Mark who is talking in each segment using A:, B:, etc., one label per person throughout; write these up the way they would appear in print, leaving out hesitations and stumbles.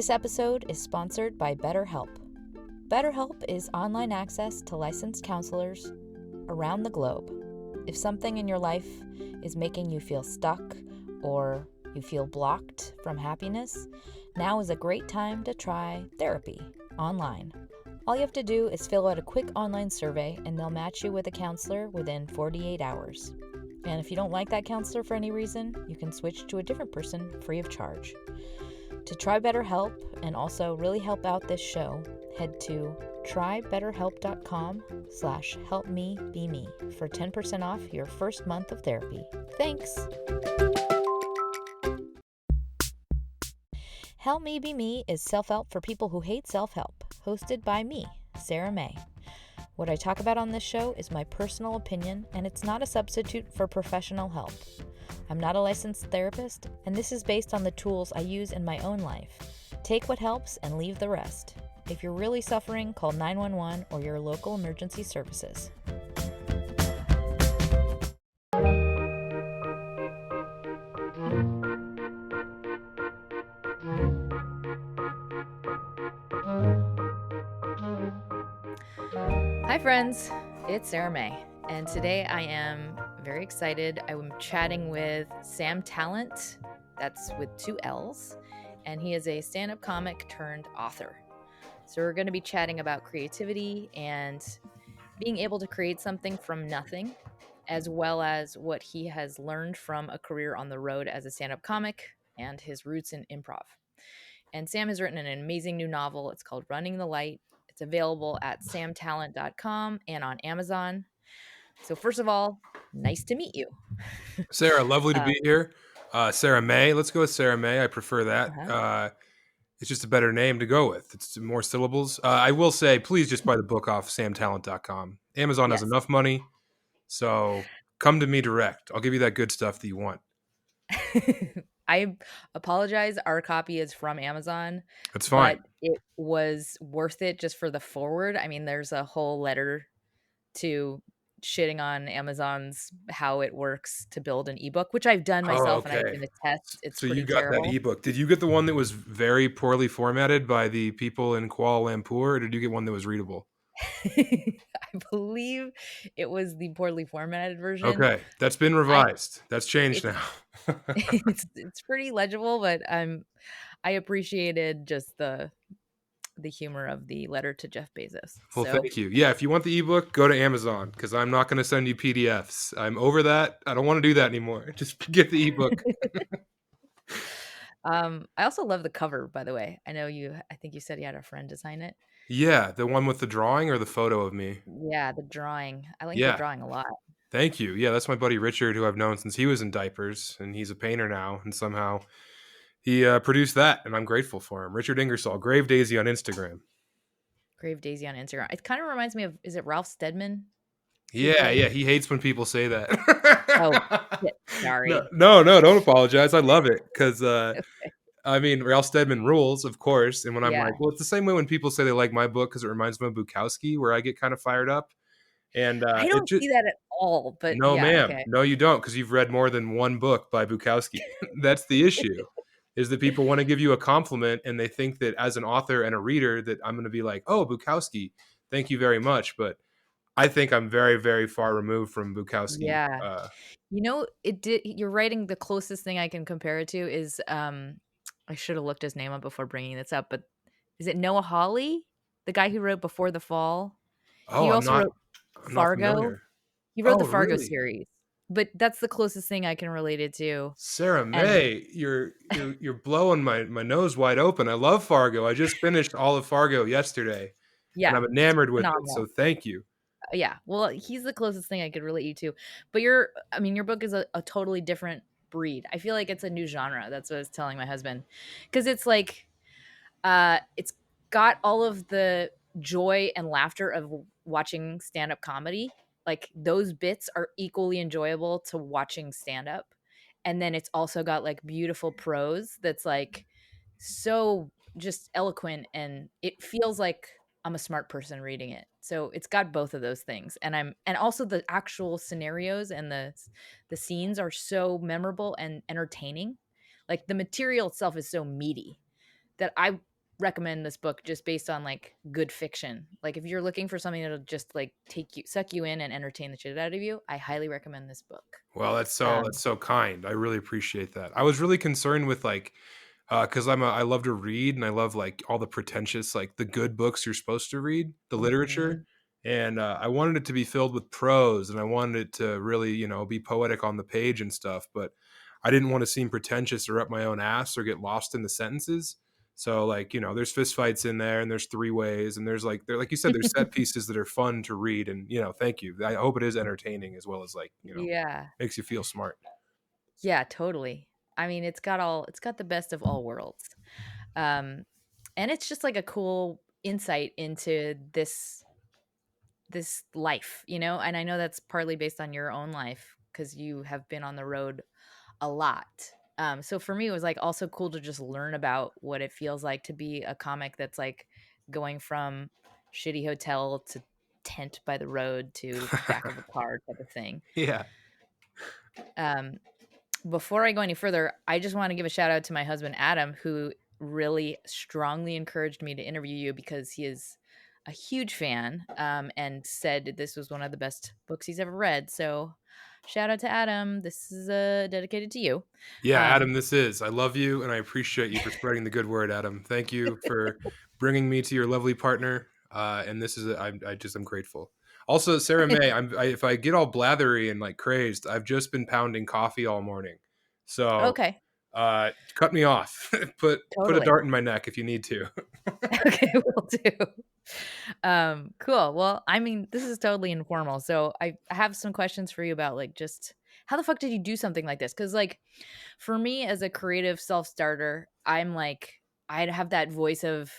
A: This episode is sponsored by BetterHelp. BetterHelp is online access to licensed counselors around the globe. If something in your life is making you feel stuck or you feel blocked from happiness, now is a great time to try therapy online. All you have to do is fill out a quick online survey and they'll match you with a counselor within 48 hours. And if you don't like that counselor for any reason, you can switch to a different person free of charge. To try BetterHelp and also really help out this show, head to trybetterhelp.com/helpmebeme for 10% off your first month of therapy. Thanks! Help Me Be Me is self-help for people who hate self-help, hosted by me, Sarah May. What I talk about on this show is my personal opinion, and it's not a substitute for professional help. I'm not a licensed therapist, and this is based on the tools I use in my own life. Take what helps and leave the rest. If you're really suffering, call 911 or your local emergency services. Hi friends, it's Sarah May, and today I am very excited. I'm chatting with Sam Tallent, that's with 2 L's, and he is a stand-up comic turned author. So we're going to be chatting about creativity and being able to create something from nothing, as well as what he has learned from a career on the road as a stand-up comic and his roots in improv. And Sam has written an amazing new novel. It's called Running the Light. It's available at amzn.to and on Amazon. So first of all, nice to meet you.
B: Sarah, lovely to be here. Sarah May. Let's go with Sarah May. I prefer that.
A: Uh-huh.
B: It's just a better name to go with. It's more syllables. I will say, please just buy the book off samtalent.com. Amazon has
A: Yes.
B: enough money, so come to me direct. I'll give you that good stuff that you want.
A: I apologize. Our copy is from Amazon,
B: That's fine.
A: but it was worth it just for the forward. I mean, there's a whole letter to shitting on Amazon's how it works to build an ebook, which I've done
B: Oh,
A: myself and I
B: okay.
A: can attest it's
B: So you
A: pretty
B: got that
A: terrible.
B: ebook. Did you get the one that was very poorly formatted by the people in Kuala Lumpur, or did you get one that was readable?
A: I believe it was the poorly formatted version.
B: Okay, that's been
A: I
B: revised. That's changed
A: it's
B: now.
A: it's pretty legible, but I appreciated just the humor of the letter to Jeff Bezos.
B: Well,
A: So
B: thank you. Yeah, if you want the ebook, go to Amazon because I'm not going to send you PDFs. I'm over that. I don't want to do that anymore. Just get the ebook.
A: I also love the cover, by the way. I think you said you had a friend design it.
B: Yeah, the one with the drawing or the photo of me.
A: Yeah, the drawing. I like the
B: Yeah,
A: drawing a lot.
B: thank you. Yeah, that's my buddy Richard, who I've known since he was in diapers, and he's a painter now. And somehow he produced that, and I'm grateful for him. Richard Ingersoll, Grave Daisy on Instagram.
A: Grave Daisy on Instagram. It kind of reminds me of, is it Ralph Steadman who
B: Yeah,
A: played?
B: yeah, he hates when people say
A: Oh,
B: that.
A: shit.
B: No,
A: Sorry.
B: no, no, don't apologize. I love it because I mean, Ralph Steadman rules, of course. And when I'm
A: Yeah.
B: like, well, it's the same way when people say they like my book because it reminds them of Bukowski, where I get kind of fired up. And
A: I
B: it
A: don't
B: just,
A: see that at all, but
B: no,
A: yeah,
B: ma'am,
A: okay.
B: no, you don't, because you've read more than one book by Bukowski. That's the issue, is that people want to give you a compliment and they think that as an author and a reader that I'm going to be like, oh, Bukowski, thank you very much. But I think I'm very, very far removed from Bukowski.
A: Yeah. You're writing, the closest thing I can compare it to is I should have looked his name up before bringing this up, but is it Noah Hawley? The guy who wrote Before the Fall? He
B: Oh,
A: also wrote
B: I'm not
A: Fargo.
B: familiar.
A: He wrote the
B: Oh,
A: Fargo
B: really?
A: series. But that's the closest thing I can relate it to.
B: Sarah
A: And
B: May, you're blowing my nose wide open. I love Fargo. I just finished all of Fargo yesterday, and
A: yeah,
B: I'm
A: it's
B: enamored with it.
A: phenomenal.
B: So thank you.
A: Yeah, well, he's the closest thing I could relate you to. But your book is a totally different breed. I feel like it's a new genre. That's what I was telling my husband. Because it's like, it's got all of the joy and laughter of watching stand-up comedy. Like those bits are equally enjoyable to watching stand-up. And then it's also got like beautiful prose that's like so just eloquent, and it feels like I'm a smart person reading it. So it's got both of those things. And also the actual scenarios and the scenes are so memorable and entertaining. Like the material itself is so meaty that recommend this book just based on, like, good fiction. Like, if you're looking for something that'll just, like, take you suck you in and entertain the shit out of you, I highly recommend this book.
B: Well, that's
A: Um
B: so kind. I really appreciate that. I was really concerned with like, because I love to read and I love like all the pretentious, like the good books you're supposed to read, the literature,
A: Mhm.
B: and I wanted it to be filled with prose and I wanted it to really, you know, be poetic on the page and stuff. But I didn't want to seem pretentious or up my own ass or get lost in the sentences. So like, you know, there's fist fights in there and there's three ways and there's like there like you said, there's set pieces that are fun to read and you know, thank you. I hope it is entertaining as well as like, you know,
A: Yeah.
B: makes you feel smart.
A: Yeah, totally. I mean, it's got the best of all worlds. Um, and it's just like a cool insight into this life, you know? And I know that's partly based on your own life because you have been on the road a lot. So for me, it was like also cool to just learn about what it feels like to be a comic that's like going from shitty hotel to tent by the road to back of a car type of thing.
B: Yeah.
A: Um, Before I go any further, I just want to give a shout out to my husband, Adam, who really strongly encouraged me to interview you because he is a huge fan, and said this was one of the best books he's ever read. So, shout out to Adam. This is dedicated to you.
B: Yeah,
A: Um,
B: Adam, this is. I love you and I appreciate you for spreading the good word, Adam. Thank you for bringing me to your lovely partner. And this is, I'm grateful. Also, Sarah May, if I get all blathery and like crazed, I've just been pounding coffee all morning. So,
A: okay,
B: cut me off. Put a
A: totally.
B: dart in my neck if you need to.
A: Okay, will do. Cool. Well, I mean, this is totally informal. So I have some questions for you about like just how the fuck did you do something like this? Because like for me as a creative self-starter, I'm like I'd have that voice of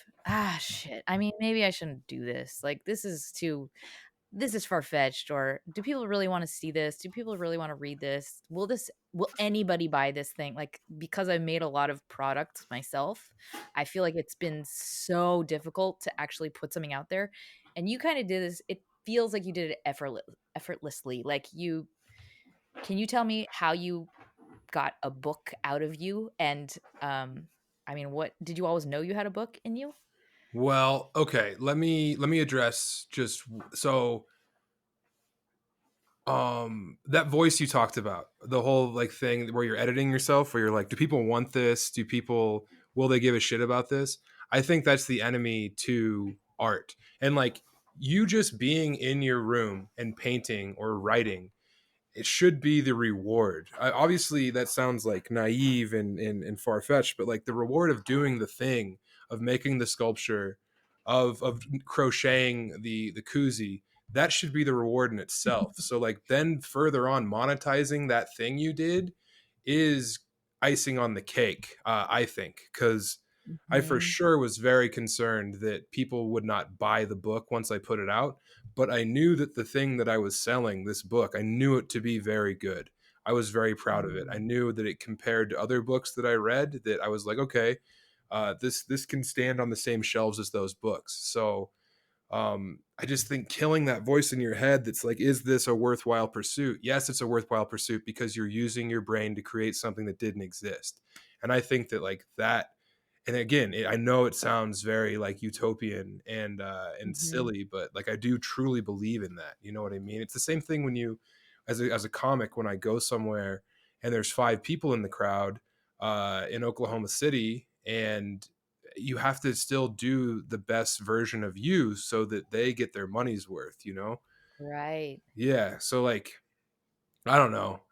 A: shit. I mean, maybe I shouldn't do this. Like this is far-fetched, or do people really want to see this? Do people really want to read this? Will anybody buy this thing? Like because I made a lot of products myself, I feel like it's been so difficult to actually put something out there. And you kind of did this. It feels like you did it effortlessly. Like you can you tell me how you got a book out of you? And I mean, what did you always know you had a book in you?
B: Well, okay, let me address just so that voice you talked about, the whole like thing where you're editing yourself, where you're like, do people want this? Do people will they give a shit about this? I think that's the enemy to art. And like you just being in your room and painting or writing, it should be the reward. Obviously, that sounds like naive and far fetched, but like the reward of doing the thing, of making the sculpture, of crocheting the koozie, that should be the reward in itself. So like then further on, monetizing that thing you did is icing on the cake. I think because I for
A: Mhm.
B: sure was very concerned that people would not buy the book once I put it out, but I knew that the thing that I was selling, this book, I knew it to be very good. I was very proud of it. I
A: Mm.
B: knew that it compared to other books that I read, that I was like, okay, this can stand on the same shelves as those books. So I just think killing that voice in your head that's like, is this a worthwhile pursuit? Yes, it's a worthwhile pursuit because you're using your brain to create something that didn't exist. And I think that like that, and again, I know it sounds very like utopian and
A: Mhm.
B: silly, but like I do truly believe in that. You know what I mean? It's the same thing when you, as a comic, when I go somewhere and there's five people in the crowd in Oklahoma City, and you have to still do the best version of you so that they get their money's worth. You know?
A: Right.
B: Yeah. So like, I don't know.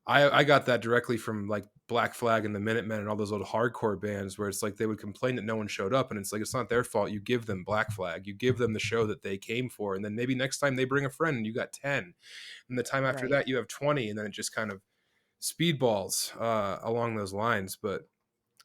B: I got that directly from like Black Flag and the Minutemen and all those old hardcore bands where it's like they would complain that no one showed up and it's like it's not their fault. You give them Black Flag, you give them the show that they came for, and then maybe next time they bring a friend and you got 10, and the time after
A: Right.
B: that you have 20, and then it just kind of speedballs along those lines. But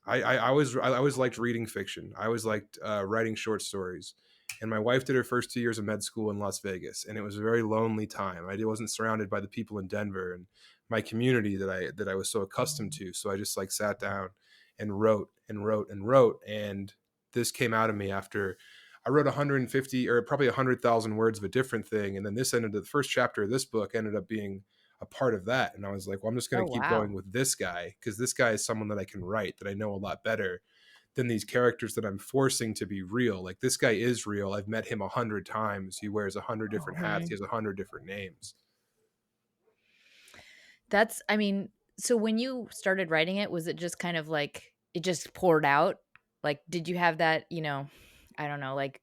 B: I always liked reading fiction. I always liked writing short stories. And my wife did her first 2 years of med school in Las Vegas, and it was a very lonely time. I wasn't surrounded by the people in Denver and my community that I was so accustomed
A: Mhm.
B: to. So I just like sat down and wrote and wrote and wrote, and this came out of me after I wrote 150 or probably 100,000 words of a different thing, and then this ended the first chapter of this book ended up being a part of that. And I was like, well, I'm just going
A: Oh,
B: to keep
A: wow.
B: going with this guy because this guy is someone that I can write, that I know a lot better than these characters that I'm forcing to be real. Like this guy is real. I've met him 100 times. He wears 100 different hats. He
A: Mhm.
B: has 100 different names.
A: That's I mean, so when you started writing it, was it just kind of like it just poured out? Like, did you have that, I don't know, like,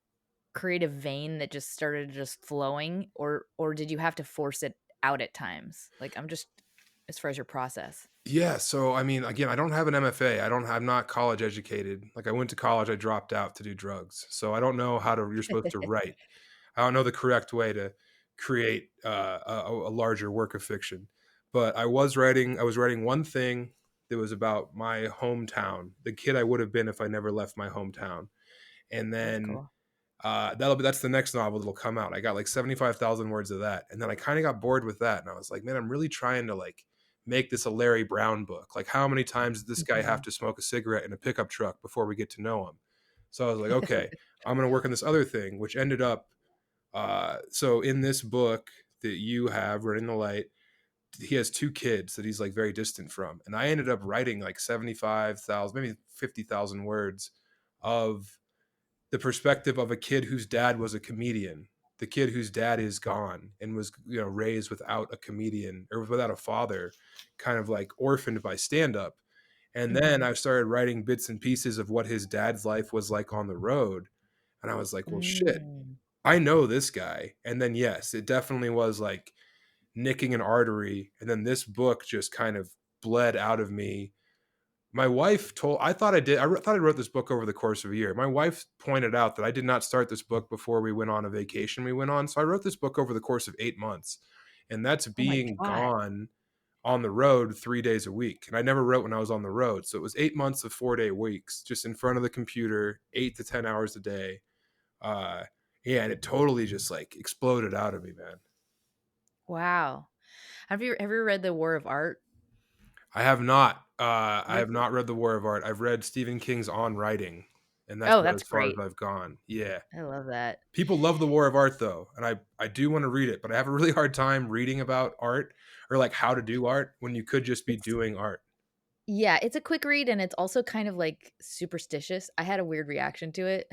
A: creative vein that just started just flowing, or did you have to force it out at times? Like, I'm just as far as your process.
B: Yeah, so I mean, again, I don't have an MFA. I'm not college educated. Like I went to college, I dropped out to do drugs. So I don't know how to you're supposed to write. I don't know the correct way to create a larger work of fiction. But I was writing one thing that was about my hometown, the kid I would have been if I never left my hometown. And
A: That's
B: then
A: cool.
B: that's the next novel that'll come out. I got like 75,000 words of that. And then I kind of got bored with that. And I was like, man, I'm really trying to like make this a Larry Brown book. Like, how many times does this guy have
A: Mhm.
B: to smoke a cigarette in a pickup truck before we get to know him? So I was like, okay, I'm going to work on this other thing, which ended up. So in this book that you have, Running the Light, he has two kids that he's like very distant from. And I ended up writing like 75,000, maybe 50,000 words of the perspective of a kid whose dad was a comedian, the kid whose dad is gone and was raised without a comedian or without a father, kind of like orphaned by stand up. And then
A: Mhm.
B: I started writing bits and pieces of what his dad's life was like on the road, and I was like, well shit,
A: Mm.
B: I know this guy. And then yes, it definitely was like nicking an artery, and then this book just kind of bled out of me. My wife told I thought I did. Thought I wrote this book over the course of a year. My wife pointed out that I did not start this book before we went on a vacation we went on. So I wrote this book over the course of 8 months. And that's
A: Oh my
B: being
A: god.
B: gone on the road 3 days a week. And I never wrote when I was on the road. So it was 8 months of 4 day weeks, just in front of the computer, 8 to 10 hours a day. Uh, yeah, and it totally just like exploded out of me, man.
A: Wow. Have you read The War of Art?
B: I have not. I have
A: That's
B: not read The War of Art. I've read Stephen King's On Writing, and that's
A: Oh,
B: about
A: that's
B: as far as
A: great.
B: I've gone. Yeah.
A: I love that.
B: People love The War of Art though, and I do want to read it, but I have a really hard time reading about art or like how to do art when you could just be
A: It's
B: doing art.
A: Yeah, it's a quick read and it's also kind of, like, superstitious. I had a weird reaction to it.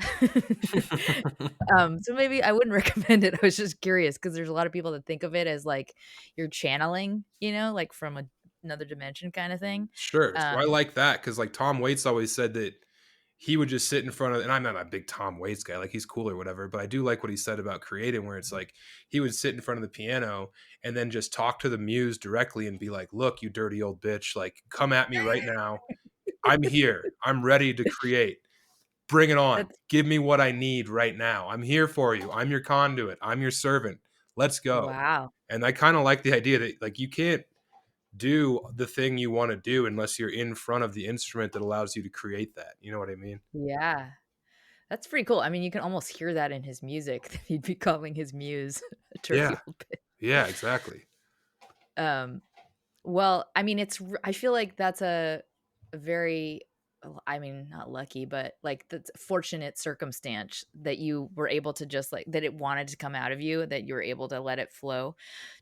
A: So maybe I wouldn't recommend it. I was just curious because there's a lot of people that think of it as, like, you're channeling, like, from another dimension kinda thing.
B: Sure. So I
A: Um
B: like that because like Tom Waits always said that he would just sit in front of, and I'm not a big Tom Waits guy, like he's cool or whatever, but I do like what he said about creating, where it's like he would sit in front of the piano and then just talk to the muse directly and be like, look, you dirty old bitch, like come at me right now. I'm here. I'm ready to create. Bring it on.
A: That's
B: Give me what I need right now. I'm here for you. I'm your conduit. I'm your servant. Let's go.
A: Wow.
B: And I kind of like the idea that like you can't do the thing you want to do unless you're in front of the instrument that allows you to create that. You know what I mean?
A: Yeah. That's pretty cool. I mean, you can almost hear that in his music that he'd be calling his muse a
B: Yeah.
A: dirty old bitch.
B: Yeah, exactly.
A: Um Well, I mean, I feel like that's a very I mean, not lucky, but, like, that's a fortunate circumstance that you were able to just, like that it wanted to come out of you, that you were able to let it flow.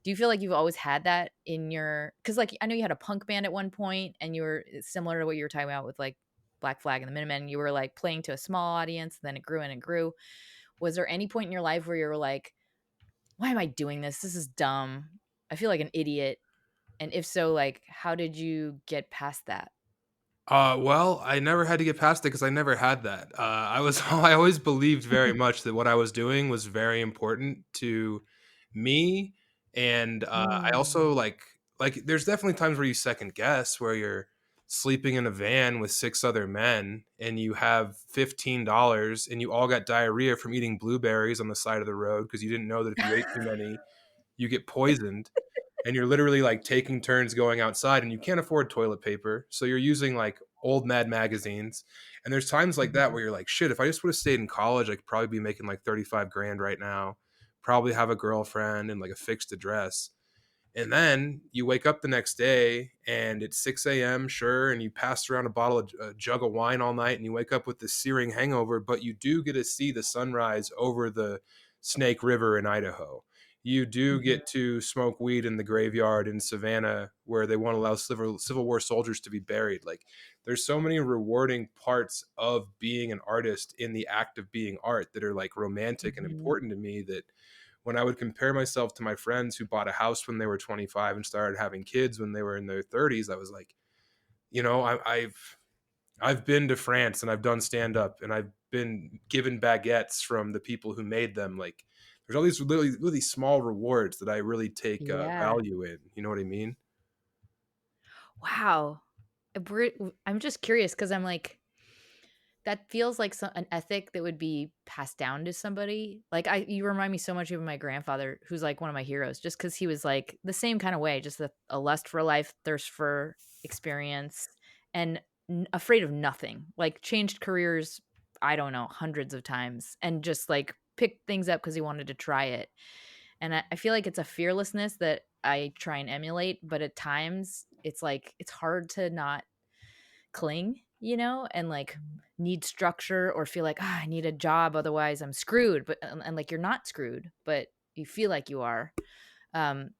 A: Do you feel like you've always had that in your? Because like, I know you had a punk band at one point, and you were similar to what you were talking about with, like, Black Flag and the Minutemen, you were, like, playing to a small audience, then it grew and it grew. Was there any point in your life where you were like, "Why am I doing this? This is dumb. I feel like an idiot." And if so, like, how did you get past that?
B: Well, I never had to get past it because I never had that. I was I always believed very much that what I was doing was very important to me, and I
A: Mm.
B: also like there's definitely times where you second guess where you're sleeping in a van with six other men and you have $15 and you all got diarrhea from eating blueberries on the side of the road because you didn't know that if you ate too many, you get poisoned, and you're literally like taking turns going outside and you can't afford toilet paper. So you're using like old Mad magazines. And there's times like that
A: Mhm.
B: where you're like, shit, if I just would have stayed in college, I could probably be making like 35 grand right now, probably have a girlfriend and like a fixed address. And then you wake up the next day and it's 6 a.m., sure, and you passed around a jug of wine all night and you wake up with this searing hangover, but you do get to see the sunrise over the Snake River in Idaho. you do
A: Mhm.
B: get to smoke weed in the graveyard in Savannah where they won't allow Civil War soldiers to be buried. Like, there's so many rewarding parts of being an artist in the act of being art that are like romantic and
A: Mhm.
B: important to me, that when I would compare myself to my friends who bought a house when they were 25 and started having kids when they were in their 30s, I was like, I've been to France and I've done stand up and I've been given baguettes from the people who made them. Like, there's all these really, really small rewards that I really take
A: Yeah.
B: value in. You know what I mean?
A: Wow. I'm just curious because 'cause I'm like, that feels like an ethic that would be passed down to somebody. Like, you remind me so much of my grandfather, who's, like, one of my heroes, just because he was, like, the same kinda way, just a lust for life, thirst for experience, and afraid of nothing. Like, changed careers, I don't know, hundreds of times, and just, like, picked things up because he wanted to try it. And I feel like it's a fearlessness that I try and emulate, but at times, it's, like, it's hard to not cling, and like need structure or feel like, I need a job, otherwise I'm screwed. But and like you're not screwed, but you feel like you are. Um,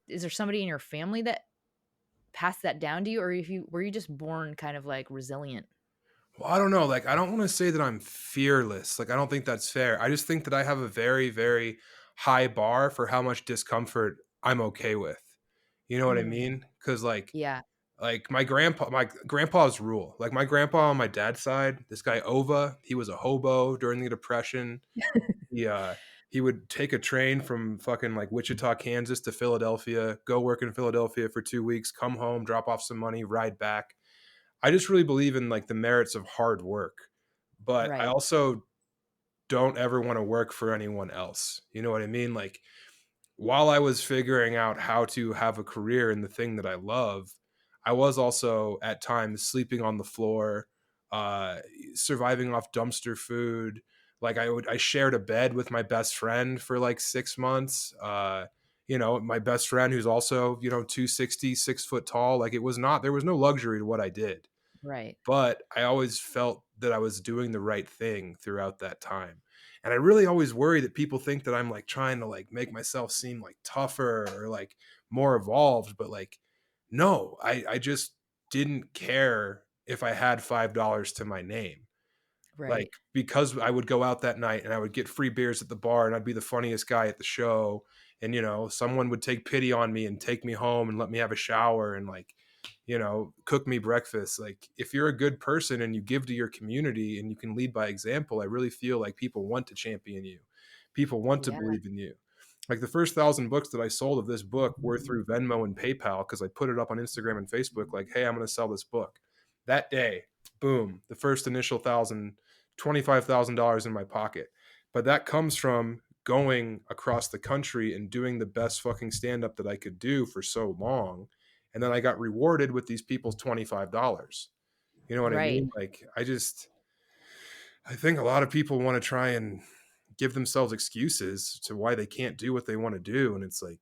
A: is there somebody in your family that passed that down to you, or if you were you just born kind of like resilient?
B: Well, I don't know. Like, I don't want to say that I'm fearless. Like, I don't think that's fair. I just think that I have a very, very high bar for how much discomfort I'm okay with. You know what I
A: Mm,
B: mean? Because
A: yeah.
B: my grandpa's rule. Like, my grandpa on my dad's side, this guy Ova, he was a hobo during the Depression. He uh he would take a train from fucking like Wichita, Kansas to Philadelphia, go work in Philadelphia for 2 weeks, come home, drop off some money, ride back. I just really believe in like the merits of hard work. But I
A: Right.
B: also don't ever want to work for anyone else. You know what I mean? Like, while I was figuring out how to have a career in the thing that I love, I was also at times sleeping on the floor, uh, surviving off dumpster food. Like, I shared a bed with my best friend for like 6 months. My best friend who's also 260, 6 foot tall. Like, it was not there was no luxury to what I did,
A: Right.
B: but I always felt that I was doing the right thing throughout that time. And I really always worry that people think that I'm like trying to like make myself seem like tougher or like more evolved, but like, no, I just didn't care if I had $5 to my name. Like,
A: Right.
B: because I would go out that night and I would get free beers at the bar and I'd be the funniest guy at the show, and someone would take pity on me and take me home and let me have a shower and like, cook me breakfast. Like, if you're a good person and you give to your community and you can lead by example, I really feel like people want to champion you. People want to
A: Yeah.
B: believe in you. Like, the first 1,000 books that I sold of this book were through Venmo and PayPal because I put it up on Instagram and Facebook like, hey, I'm going to sell this book. That day, boom, the first initial 1,000, $25,000 in my pocket. But that comes from going across the country and doing the best fucking stand up that I could do for so long. And then I got rewarded with these people's $25. You know what I
A: Right.
B: mean? Like, I think a lot of people want to try and give themselves excuses to why they can't do what they want to do. And it's like,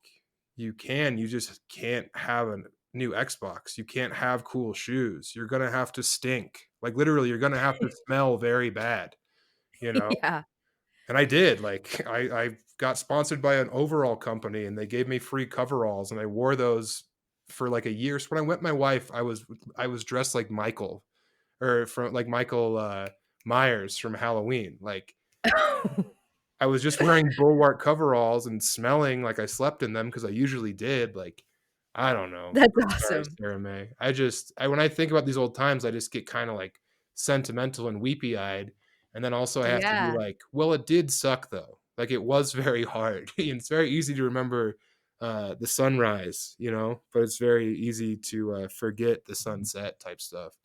B: you just can't have a new Xbox. You can't have cool shoes. You're going to have to stink. Like, literally, you're going to have to smell very bad, you know?
A: Yeah.
B: And I did. Like, I got sponsored by an overall company and they gave me free coveralls and I wore those for like a year. So when I went with my wife, I was dressed like Michael, or from like Michael Myers from Halloween. Like, I was just wearing Bulwark coveralls and smelling like I slept in them because I usually did. Like, I don't know.
A: That's
B: I'm sorry,
A: awesome.
B: Sarah May. When I think about these old times, I just get kind of like sentimental and weepy eyed. And then also I have to be
A: Yeah.
B: like, well, it did suck though. Like, it was very hard. And it's very easy to remember the sunrise, but it's very easy to forget the sunset type stuff.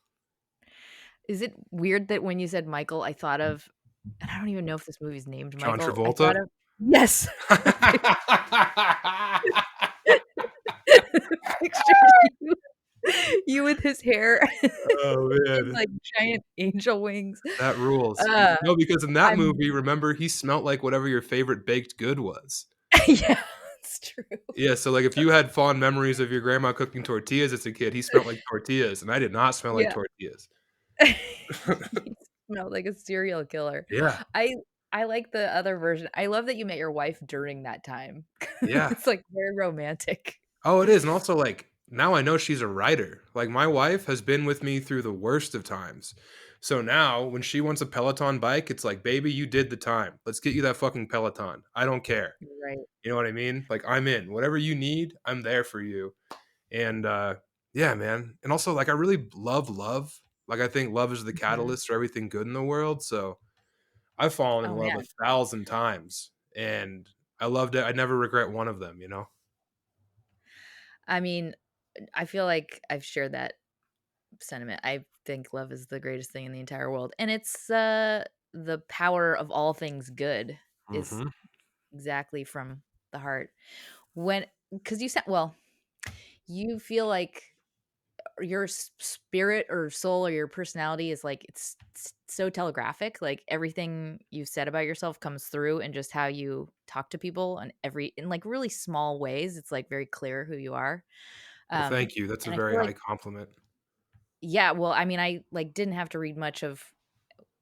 A: Is it weird that when you said Michael, I thought of, and I don't even know if this movie's named
B: John
A: Michael. I
B: Travolta.
A: thought of, yes. Pictured you you with his hair
B: Oh
A: and,
B: man.
A: like, giant angel wings.
B: That rules.
A: Uh,
B: No, because in that
A: I'm
B: movie, remember, he smelt like whatever your favorite baked good was.
A: yeah, it's true.
B: Yeah, so, like, if you had fond memories of your grandma cooking tortillas as a kid, he smelled like tortillas, and I did not smell like
A: Yeah.
B: tortillas.
A: You smell like a serial killer.
B: Yeah.
A: I I like the other version. I love that you met your wife during that time.
B: Yeah.
A: It's, like, very romantic.
B: Oh, it is, and also, like, now I know she's a writer. Like, my wife has been with me through the worst of times. So now when she wants a Peloton bike, it's like, "Baby, you did the time. Let's get you that fucking Peloton. I don't care."
A: Right.
B: You know what I mean? Like, I'm in. Whatever you need, I'm there for you. And, yeah, man. And also, like, I really love love. Like, I think love is the
A: Mhm.
B: catalyst for everything good in the world, so I've fallen in
A: Oh,
B: love
A: man.
B: 1,000 times, and I loved it. I never regret one of them, you know?
A: I mean, I feel like I've shared that sentiment. I think love is the greatest thing in the entire world, and it's, the power of all things good is
B: Mhm.
A: exactly from the heart. When, because you said, well, you feel like your spirit or soul or your personality is like it's so telegraphic, like everything you've said about yourself comes through and just how you talk to people and every in like really small ways, it's like very clear who you are.
B: Well, thank you. That's a
A: And I
B: very
A: feel like,
B: high compliment.
A: yeah, well, I mean, I like didn't have to read much of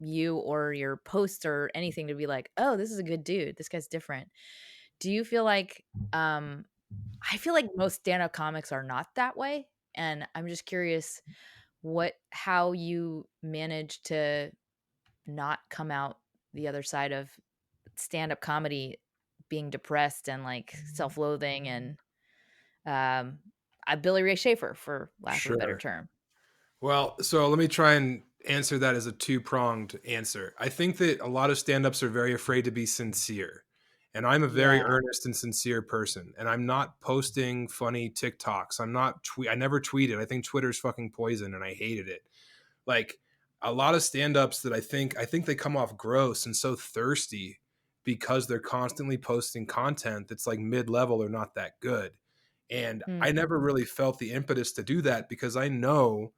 A: you or your posts or anything to be like, oh, this is a good dude, this guy's different. Do you feel like, um I feel like most stand-up comics are not that way, and I'm just curious what how you manage to not come out the other side of stand-up comedy being depressed and, like, self-loathing and, um, Billy Ray Schaefer, for lack of a better
B: Sure.
A: term.
B: Well, so let me try and answer that as a two-pronged answer. I think that a lot of stand-ups are very afraid to be sincere. And I'm a very
A: Yeah.
B: earnest and sincere person. And I'm not posting funny TikToks. I never tweeted. I think Twitter's fucking poison and I hated it. Like a lot of stand-ups that I think they come off gross and so thirsty because they're constantly posting content that's like mid-level or not that good. And I
A: Mm,
B: never really felt the impetus to do that because I know,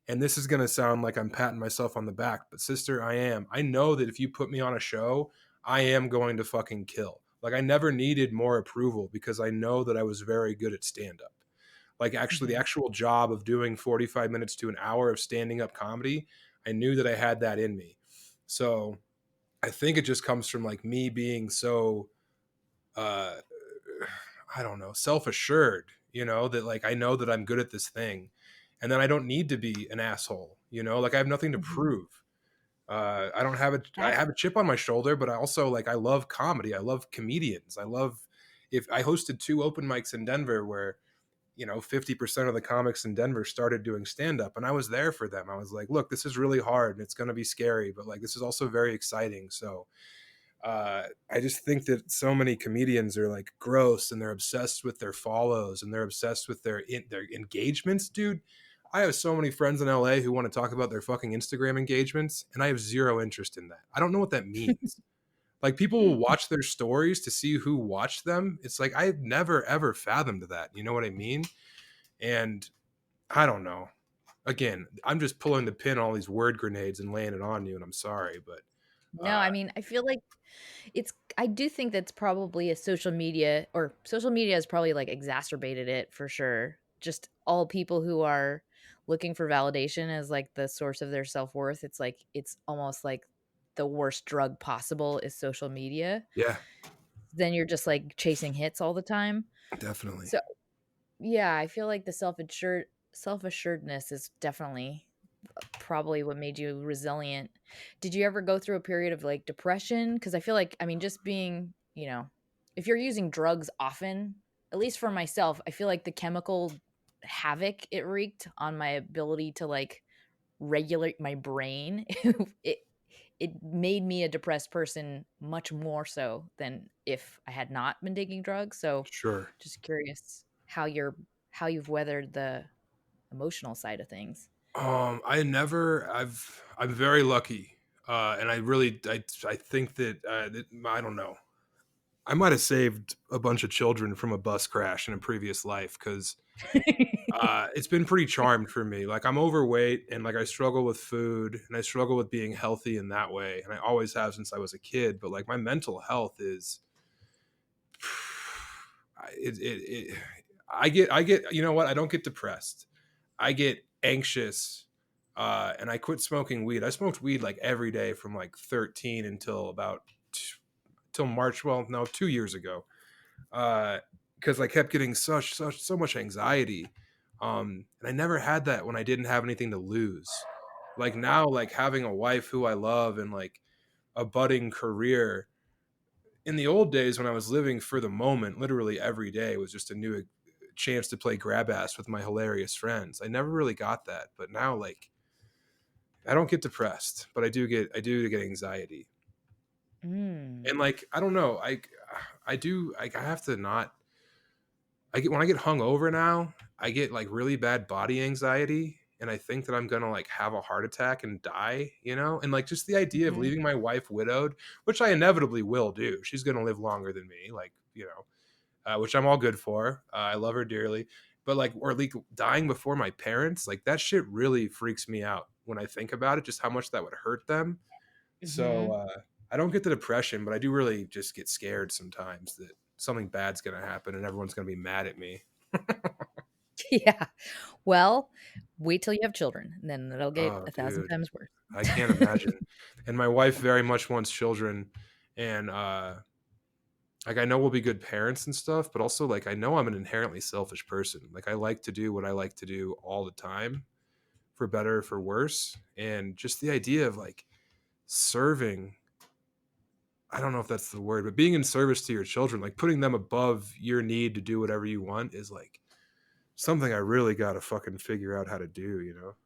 B: and this is going to sound like I'm patting myself on the back, but sister, I am. I know that if you put me on a show, I am going to fucking kill. Like I never needed more approval because I know that I was very good at stand up. Like actually the
A: mhm,
B: actual job of doing 45 minutes to an hour of standing up comedy, I knew that I had that in me. So I think it just comes from like me being so uh I don't know, self-assured, that like I know that I'm good at this thing. And then I don't need to be an asshole, like I have nothing to
A: mhm.
B: prove. I
A: That
B: have a chip on my shoulder, but I also like I love comedy. I love comedians. If I hosted two open mics in Denver where 50% of the comics in Denver started doing stand up and I was there for them. I was like, look, this is really hard and it's going to be scary, but like this is also very exciting. So I just think that so many comedians are like gross and they're obsessed with their follows and they're obsessed with their engagements, dude. I have so many friends in LA who want to talk about their fucking Instagram engagements, and I have zero interest in that. I don't know what that means. Like people will watch their stories to see who watched them. It's like I've never ever fathomed that. You know what I mean? And I don't know. Again, I'm just pulling the pin on all these word grenades and laying it on you, and I'm sorry, but
A: no,
B: uh,
A: I mean, I feel like I do think that's probably a social media has probably, like, exacerbated it for sure. Just all people who are looking for validation as, like, the source of their self-worth, it's like it's almost like the worst drug possible is social media.
B: yeah,
A: Then you're just, like, chasing hits all the time.
B: definitely.
A: So, yeah, I feel like the self-assuredness is definitely probably what made you resilient. Did you ever go through a period of, like, depression? Because I feel like, I mean, just being, if you're using drugs often, at least for myself, I feel like the chemical havoc it wreaked on my ability to, like, regulate my brain, it it made me a depressed person much more so than if I had not been taking drugs, so
B: Sure.
A: just curious how you've weathered the emotional side of things.
B: I'm very lucky. And I think I don't know. I might have saved a bunch of children from a bus crash in a previous life because it's been pretty charmed for me. Like I'm overweight and like I struggle with food and I struggle with being healthy in that way. And I always have since I was a kid. But like my mental health is, it I get, you know what? I don't get depressed. I get anxious. And I quit smoking weed. I smoked weed like every day from like 13 until about till March. Well, no, 2 years ago, because I kept getting so much anxiety, and I never had that when I didn't have anything to lose. Like now, like having a wife who I love and like a budding career. In the old days when I was living for the moment, literally every day was just a new chance to play grab ass with my hilarious friends. I never really got that, but now like I don't get depressed, but I do get anxiety.
A: Mm.
B: And like I don't know, I do like I have to not I get when I get hung over now, I get like really bad body anxiety and I think that I'm going to like have a heart attack and die, you know? And like just the idea of
A: Mhm.
B: leaving my wife widowed, which I inevitably will do. She's going to live longer than me, like, which I'm all good for. I love her dearly. But like, or like dying before my parents, like that shit really freaks me out when I think about it, just how much that would hurt them. So
A: Mhm.
B: I don't get the depression, but I do really just get scared sometimes that something bad's going to happen and everyone's going to be mad at me.
A: Yeah. Well, wait till you have children, and then it'll get
B: Oh,
A: 1,000
B: dude,
A: times worse.
B: I can't imagine. And my wife very much wants children, and like I know we'll be good parents and stuff, but also like I know I'm an inherently selfish person. Like I like to do what I like to do all the time, for better or for worse, and just the idea of like serving. I don't know if that's the word, but being in service to your children, like putting them above your need to do whatever you want, is like something I really got to fucking figure out how to do. You know?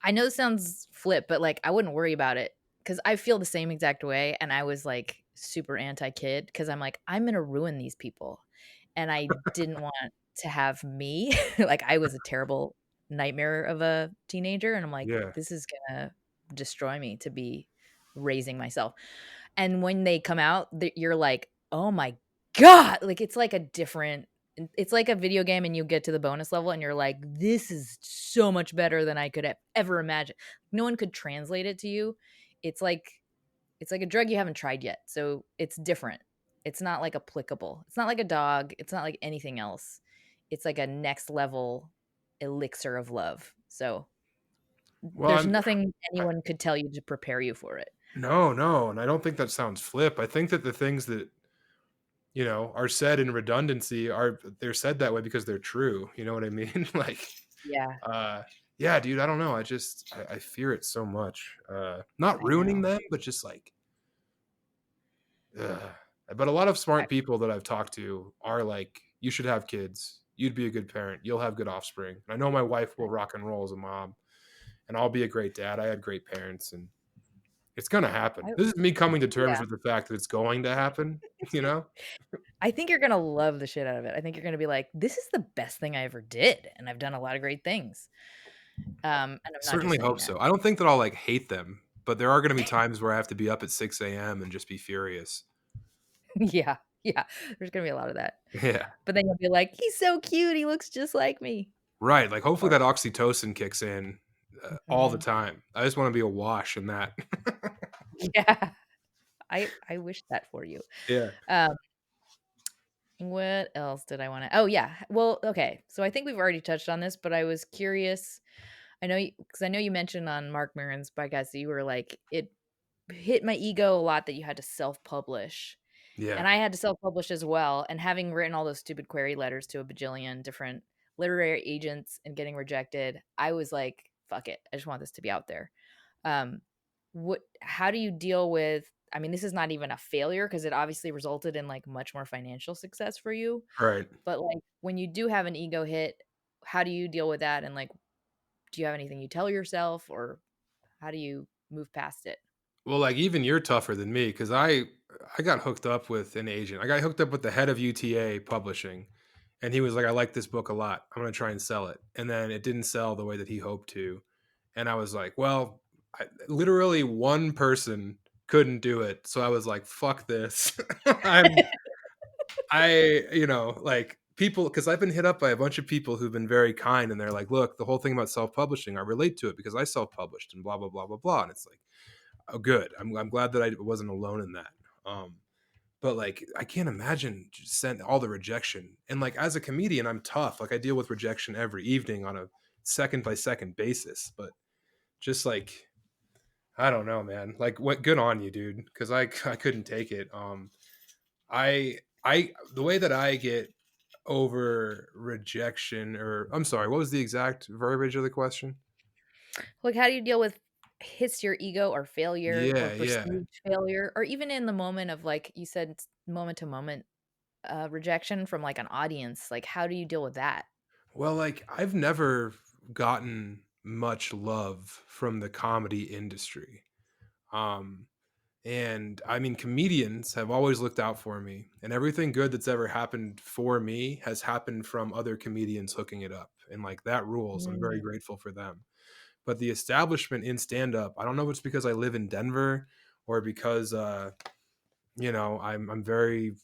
A: I know this sounds flip, but, like, I wouldn't worry about it because I feel the same exact way, and I was, like, super anti-kid because 'cause I'm like, "I'm gonna ruin these people," and I didn't want to have me. Like, I was a terrible nightmare of a teenager, and I'm like,
B: Yeah.
A: "This is gonna destroy me to be raising myself." And when they come out, you're like, "Oh my god!" Like, it's like a different it's like a video game and you get to the bonus level and you're like, "This is so much better than I could have ever imagined." No one could translate it to you. It's like it's like a drug you haven't tried yet, so it's different. It's not, like, applicable. It's not like a dog, it's not like anything else. It's like a next level elixir of love. So,
B: Well,
A: there's nothing
B: I,
A: anyone could tell you to prepare you for it.
B: no, no, and I don't think that sounds flip. I think that the things that are said in redundancy are they're said that way because they're true. You know what I mean? Like,
A: Yeah,
B: uh, yeah, dude. I don't know. I fear it so much. Not
A: I
B: ruining
A: know.
B: them, but just like, ugh. But a lot of
A: I
B: smart people that I've talked to are like, you should have kids. You'd be a good parent. You'll have good offspring. And I know my wife will rock and roll as a mom, and I'll be a great dad. I had great parents, and it's gonna happen.
A: I
B: This is me coming to terms
A: yeah.
B: with the fact that it's going to happen. You know,
A: I think you're gonna love the shit out of it. I think you're gonna be like, "This is the best thing I ever did, and I've done a lot of great things." And I'm not just
B: certainly
A: saying
B: hope
A: that.
B: so. I don't think that I'll like hate them, but there are gonna be times where I have to be up at 6 a.m. and just be furious.
A: Yeah, yeah, there's gonna be a lot of that.
B: Yeah.
A: But then you'll be like, "He's so cute, he looks just like me."
B: Right, like, hopefully
A: Or
B: that oxytocin kicks in, all the
A: mhm.
B: time. I just wanna be awash in that.
A: Yeah, I wish that for you.
B: Yeah.
A: Um, what else did I wanna oh, yeah. Well, okay, so I think we've already touched on this, but I was curious. I know because I know you mentioned on Mark Maron's podcast that you were like, "It hit my ego a lot that you had to self-publish."
B: Yeah.
A: And I had to self-publish as well, and having written all those stupid query letters to a bajillion different literary agents and getting rejected, I was like, "Fuck it. I just want this to be out there." Um, what how do you deal with I mean, this is not even a failure because it obviously resulted in, like, much more financial success for you,
B: Right.
A: but, like, when you do have an ego hit, how do you deal with that? And, like, do you have anything you tell yourself, or how do you move past it?
B: Well, like, even you're tougher than me because I got hooked up with an agent. I got hooked up with the head of UTA Publishing, and he was like, "I like this book a lot. I'm gonna try and sell it." And then it didn't sell the way that he hoped to, and I was like, "Well," literally one person couldn't do it, so I was like, "Fuck this." I'm like people, because I've been hit up by a bunch of people who've been very kind, and they're like, "Look, the whole thing about self-publishing, I relate to it because I self-published and blah blah blah blah blah." And it's like, oh, good. I'm glad that I wasn't alone in that. Um, but like, I can't imagine just sent all the rejection. And like, as a comedian, I'm tough. Like, I deal with rejection every evening on a second by second basis. But just like, I don't know, man. Like, what? Good on you, dude. Because I couldn't take it. I the way that I get over rejection, or I'm sorry, what was the exact verbiage of the question?
A: Like, how do you deal with hits your ego or failure or
B: Yeah, yeah.
A: perceived failure, or even in the moment of, like you said, moment to moment, rejection from, like, an audience? Like, how do you deal with that?
B: Well, like, I've never gotten much love from the comedy industry. Um, and I mean, comedians have always looked out for me, and everything good that's ever happened for me has happened from other comedians hooking it up. And like that rules. I'm very
A: Mm,
B: grateful for them. But the establishment in stand up, I don't know if it's because I live in Denver or because I'm very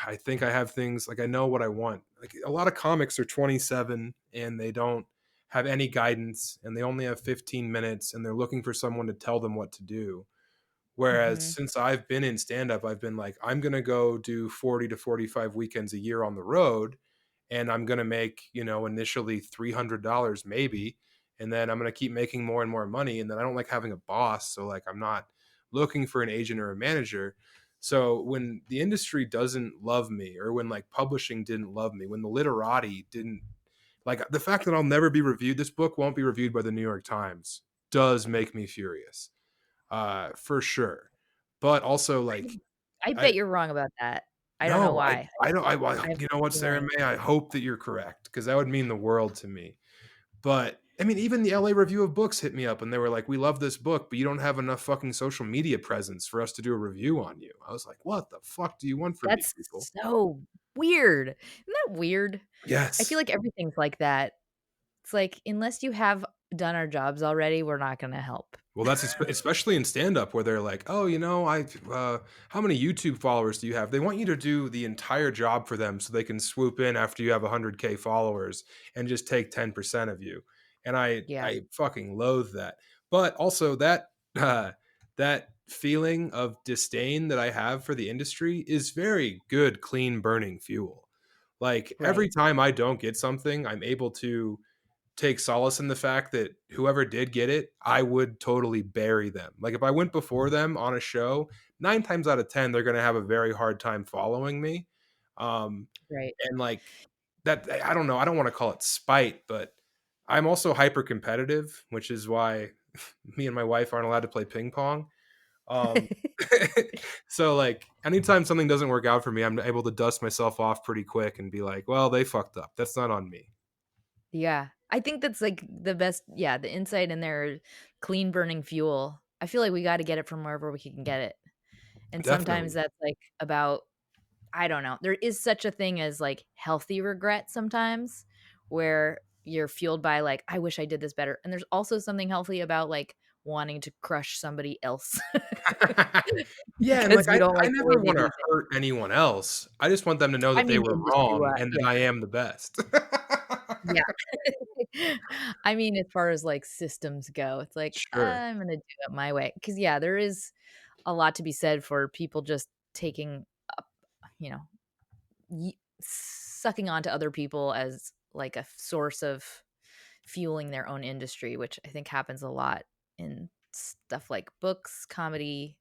B: I think I have things like I know what I want. Like a lot of comics are 27 and they don't have any guidance and they only have 15 minutes and they're looking for someone to tell them what to do. Whereas
A: mhm.
B: since I've been in stand up, I've been like, I'm going to go do 40 to 45 weekends a year on the road and I'm going to make, initially $300 maybe. And then I'm going to keep making more and more money. And then I don't like having a boss. So, like, I'm not looking for an agent or a manager. So, when the industry doesn't love me, or when like publishing didn't love me, when the literati didn't like the fact that I'll never be reviewed, this book won't be reviewed by the New York Times does make me furious, for sure. But also,
A: I
B: like,
A: I
B: I
A: bet you're wrong about that. I don't know
B: no,
A: why.
B: I don't.
A: I have
B: You know
A: a
B: what, Sarah
A: feeling.
B: May? I hope that you're correct because that would mean the world to me. But I mean, even the LA Review of Books hit me up and they were like, "We love this book, but you don't have enough fucking social media presence for us to do a review on you." I was like, "What the fuck do you want from me,
A: That's
B: people?"
A: so weird. Isn't that weird? I feel
B: Yes.
A: like everything's like that. It's like, unless you have done our jobs already, we're not gonna help.
B: Well, that's especially in stand up where they're like, "Oh, how many YouTube followers do you have?" They want you to do the entire job for them so they can swoop in after you have 100K followers and just take 10% of you. And
A: Yeah,
B: I fucking loathe that. But also uh, that feeling of disdain that I have for the industry is very good, clean burning fuel. Like every
A: right.
B: time I don't get something, I'm able to take solace in the fact that whoever did get it, I would totally bury them. Like if I went before them on a show, 9 times out of 10 they're going to have a very hard time following me. Um
A: Right.
B: and like that I don't know, I don't want to call it spite, but I'm also hyper competitive, which is why me and my wife aren't allowed to play ping pong. Um so like anytime something doesn't work out for me, I'm able to dust myself off pretty quick and be like, "Well, they fucked up. That's not on me."
A: Yeah. I think that's, like, the best yeah, the insight in there, clean burning fuel. I feel like we gotta get it from wherever we can get it, and sometimes
B: Definitely.
A: that's, like, about I don't know. There is such a thing as, like, healthy regret sometimes, where you're fueled by, like, "I wish I did this better," and there's also something healthy about, like, wanting to crush somebody else
B: Yeah, and, like,
A: because you don't
B: I
A: like the way
B: never
A: they
B: wanna
A: do things.
B: hurt anyone else. I just want them to know
A: I
B: that they
A: mean
B: were wrong
A: industry-wide
B: and that
A: yeah,
B: I am the best.
A: yeah. I mean, as far as, like, systems go, it's like,
B: Sure.
A: "I'm gonna do it my way because yeah, there is a lot to be said for people just taking up, you know, sucking on to other people as, like, a source of fueling their own industry, which I think happens a lot in stuff like books, comedy,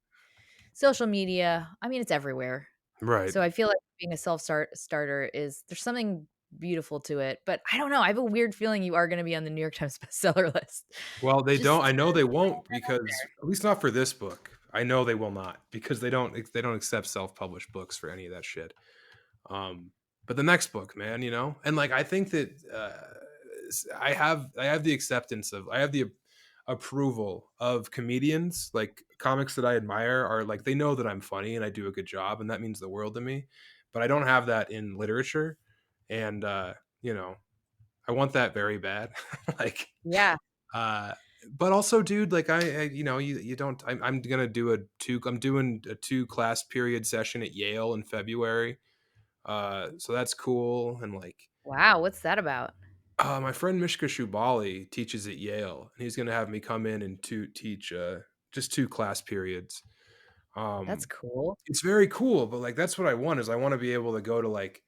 A: social media. I mean, it's everywhere.
B: Right.
A: So I feel like being a starter is there's something beautiful to it, but I don't know, I have a weird feeling you are gonna be on the New York Times bestseller list.
B: Well, they don't I
A: Just
B: know they won't
A: putting that out
B: because at least not for this book. I know they will not because they don't accept self-published books for any of that shit. Um, but the next book, man, and like I think that I have the acceptance of I have the approval of comedians, like comics that I admire are like they know that I'm funny and I do a good job, and that means the world to me. But I don't have that in literature, and you know, I want that very bad. like,
A: there. Yeah.
B: uh, but also, dude, like you don't. I'm gonna do a two. I'm doing a 2 class period session at Yale in February, so that's cool. And like,
A: Wow, what's that about?
B: my friend Mishka Shubali teaches at Yale, and he's going to have me come in and to teach just 2 class periods.
A: That's
B: Um,
A: cool.
B: it's very cool, but like that's what I want is I want to be able to go to like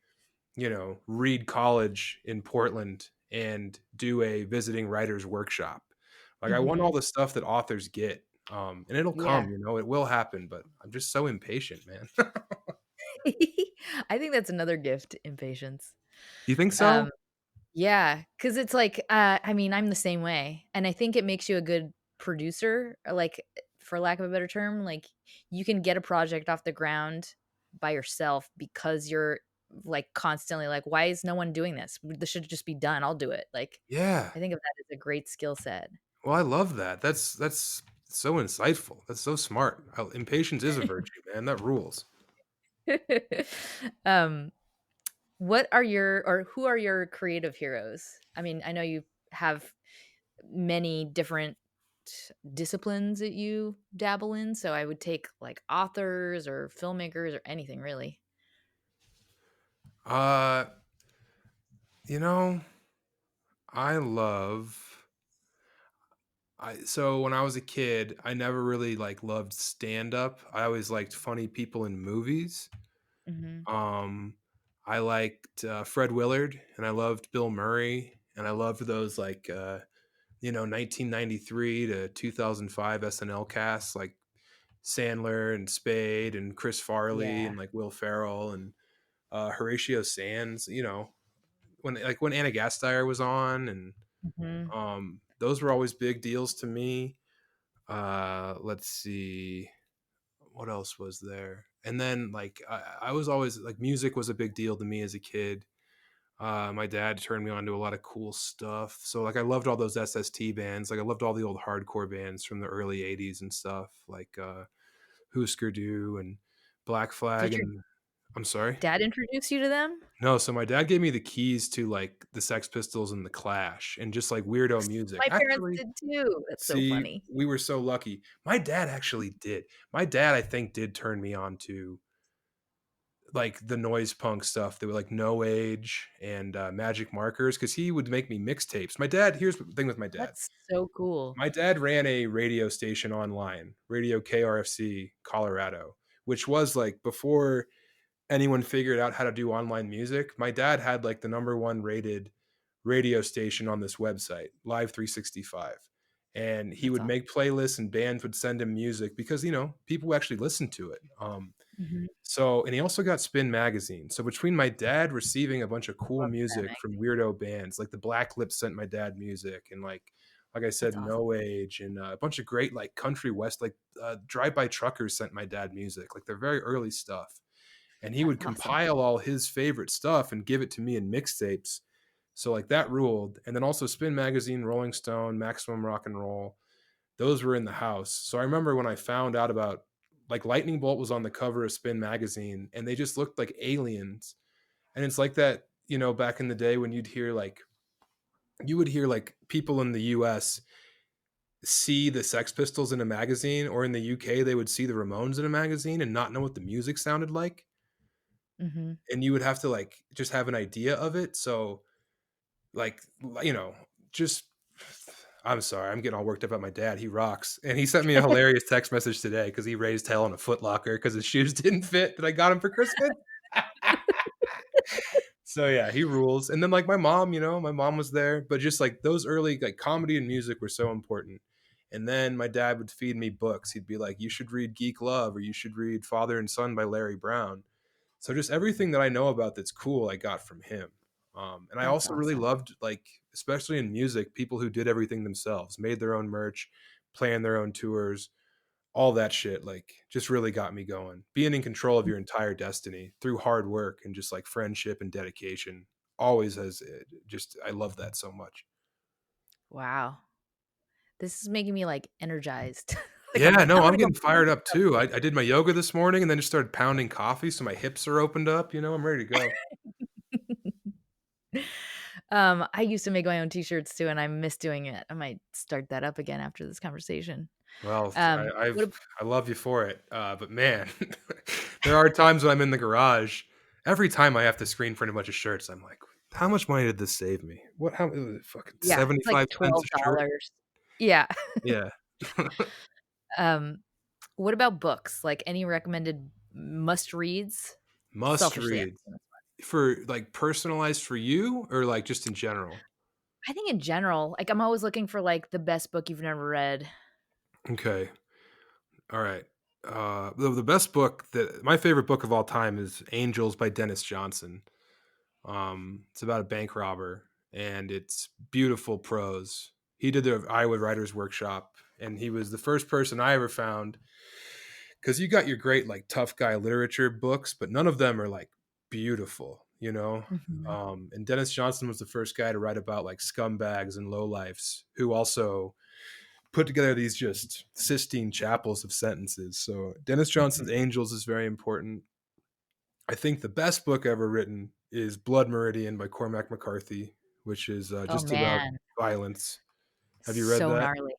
B: Reed College in Portland and do a visiting writers workshop. Like I want all
A: Mhm.
B: the stuff that authors get. And it'll
A: Yeah.
B: come, it will happen, but I'm just so impatient, man.
A: I think that's another gift, impatience.
B: You think so?
A: Um, yeah, because it's like, I mean, I'm the same way, and I think it makes you a good producer, like, for lack of a better term, like, you can get a project off the ground by yourself because you're, like, constantly like, "Why is no one doing this? This should just be done, I'll do it." Like,
B: Yeah.
A: I think of that as a great skill set.
B: Well, I love that. That's so insightful. That's so smart. Impatience is a virtue, man. That rules.
A: Um, what are your or who are your creative heroes? I mean, I know you have many different disciplines that you dabble in, so I would take, like, authors or filmmakers or anything really.
B: Uh, you know, I love so when I was a kid, I never really like loved stand up. I always liked funny people in movies.
A: Mhm.
B: Um, I liked Fred Willard, and I loved Bill Murray, and I loved those 1993 to 2005 SNL casts like Sandler and Spade and Chris Farley
A: Yeah.
B: and like Will Ferrell and Horatio Sands. When Anna Gasteyer was on, and
A: Mhm.
B: those were always big deals to me. Let's see, what else was there? And then I was always like, music was a big deal to me as a kid. My dad turned me on to a lot of cool stuff. So like I loved all those SST bands. Like I loved all the old hardcore bands from the early 80s and stuff, like Husker Du and Black Flag
A: Did your
B: and I'm sorry?
A: dad introduce you to them?
B: No, so my dad gave me the keys to like the Sex Pistols and the Clash and just like weirdo music.
A: My parents
B: Actually,
A: did too. That's so
B: see,
A: funny.
B: we were so lucky. My dad actually did. My dad, I think, did turn me on to like the noise punk stuff. They were like No Age and Magic Markers because he would make me mixtapes. My dad, here's the thing with my dad.
A: That's so cool.
B: My dad ran a radio station online, Radio KRFC, Colorado, which was like before anyone figured out how to do online music. My dad had like the number one rated radio station on this website, Live 365. And he
A: That's
B: would
A: awesome.
B: make playlists and bands would send him music because, people actually listened to it.
A: Mhm.
B: And he also got Spin Magazine. So between my dad receiving a bunch of cool
A: Love that
B: music from
A: magazine.
B: weirdo bands, like the Black Lips sent my dad music, and like I
A: That's
B: said,
A: awesome.
B: No Age, and a bunch of great like country west, like Drive By Truckers sent my dad music, like their very early stuff. And he
A: That's
B: would
A: awesome.
B: compile all his favorite stuff and give it to me in mixtapes. So like that ruled. And then also Spin Magazine, Rolling Stone, Maximum Rock and Roll, those were in the house. So I remember when I found out about like Lightning Bolt was on the cover of Spin Magazine and they just looked like aliens. And it's like that, back in the day when you would hear like people in the US see the Sex Pistols in a magazine, or in the UK they would see the Ramones in a magazine and not know what the music sounded like.
A: Mhm.
B: And you would have to like just have an idea of it. So like, just I'm sorry, I'm getting all worked up about my dad. He rocks. And he sent me a hilarious text message today because he raised hell in a Foot Locker because his shoes didn't fit that I got him for Christmas. So yeah, he rules. And then like my mom was there, but just like those early like comedy and music were so important. And then my dad would feed me books. He'd be like, "You should read Geek Love, or you should read Father and Son by Larry Brown." So just everything that I know about that's cool, I got from him. And I
A: That's
B: also really
A: awesome.
B: loved, like, especially in music, people who did everything themselves, made their own merch, planned their own tours, all that shit. Like, just really got me going. Being in control of your entire destiny through hard work and just like friendship and dedication always has just, I love that so much.
A: Wow. This is making me, like, energized. Like,
B: Yeah, no,
A: I'm
B: I'm
A: gonna go
B: getting fired up too. I did my yoga this morning and then just started pounding coffee. So my hips are opened up. I'm ready to go.
A: I used to make my own t-shirts too, and I miss doing it. I might start that up again after this conversation.
B: Well,
A: What ab
B: I love you for it, but man, there are times when I'm in the garage. Every time I have to screen print a bunch of shirts, I'm like, "How much money did this save me? What? How? Fucking
A: Yeah, it's like
B: 75 cents a shirt?"
A: $12. Yeah.
B: Yeah,
A: Um, what about books? Like, any recommended must reads?
B: must
A: Selfishly
B: read
A: asking this.
B: for like personalized for you or like just in general.
A: I think in general, like, I'm always looking for, like, the best book you've never read.
B: Okay. All right. The best book that my favorite book of all time is Angels by Dennis Johnson. It's about a bank robber, and it's beautiful prose. He did the Iowa Writers Workshop, and he was the first person I ever found, because you got your great like tough guy literature books, but none of them are like beautiful, you know.
A: Mhm.
B: And Dennis Johnson was the first guy to write about like scumbags and lowlifes who also put together these just Sistine chapels of sentences. So Dennis
A: Mhm.
B: Johnson's Angels is very important. I think the best book ever written is Blood Meridian by Cormac McCarthy, which is
A: Oh,
B: just about
A: man.
B: violence. Have you read
A: So
B: that?
A: gnarly.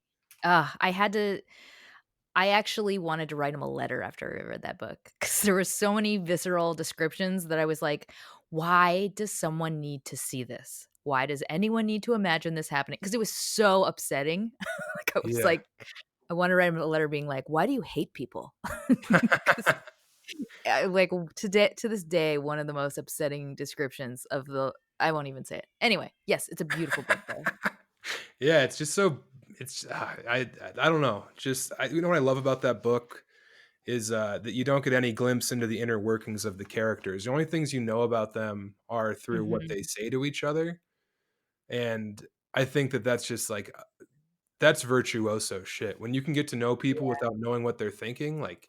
A: I actually wanted to write him a letter after I read that book because there were so many visceral descriptions that I was like, "Why does someone need to see this? Why does anyone need to imagine this happening?" Because it was so upsetting. Like, I was
B: Yeah.
A: like I wanted to write him a letter being like, "Why do you hate people?" 'Cause, like, to this day, one of the most upsetting descriptions of the I won't even say it. Anyway, yes, it's a beautiful book, though.
B: Yeah, it's just so it's I don't know. Just you know what I love about that book is that you don't get any glimpse into the inner workings of the characters. The only things you know about them are through what
A: Mhm.
B: they say to each other, and I think that that's just like that's virtuoso shit. When you can get to know people
A: Yeah.
B: without knowing what they're thinking, like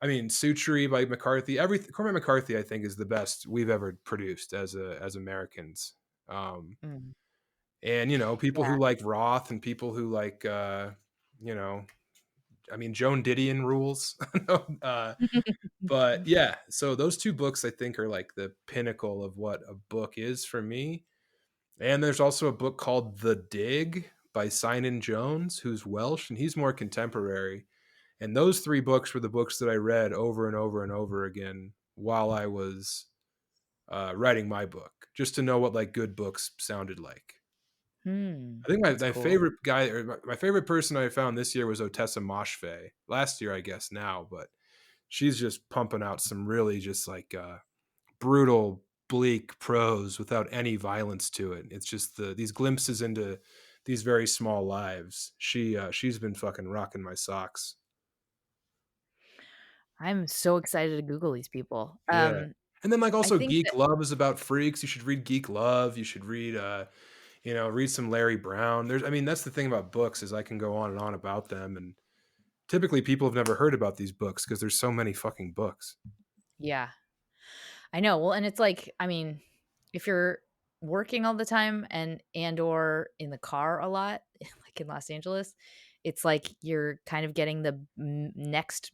B: I mean, Sutri by McCarthy. Every Cormac McCarthy, I think, is the best we've ever produced as Americans. Um,
A: Mm.
B: and you know, people
A: Yeah.
B: who like Roth and people who like, you know, I mean, Joan Didion rules. But yeah, so those two books I think are like the pinnacle of what a book is for me. And there's also a book called The Dig by Sinan Jones, who's Welsh, and he's more contemporary. And those 3 books were the books that I read over and over and over again while I was, writing my book, just to know what, like, good books sounded like.
A: Hmm,
B: I think my
A: that's
B: my
A: cool.
B: favorite guy or my favorite person I found this year was Otessa Moshfegh. Last year, I guess now, but she's just pumping out some really just, like, brutal, bleak prose without any violence to it. It's just these glimpses into these very small lives. She's been fucking rocking my socks.
A: I'm so excited to Google these people.
B: Yeah. And then, like,
A: I
B: also
A: think
B: Geek
A: that
B: Love is about freaks. You should read Geek Love. You should read, you know, read some Larry Brown. I mean, that's the thing about books is I can go on and on about them, and typically people have never heard about these books because there's so many fucking books.
A: yeah, I know. Well, and it's like, I mean, if you're working all the time or in the car a lot, like in Los Angeles, it's like you're kind of getting the next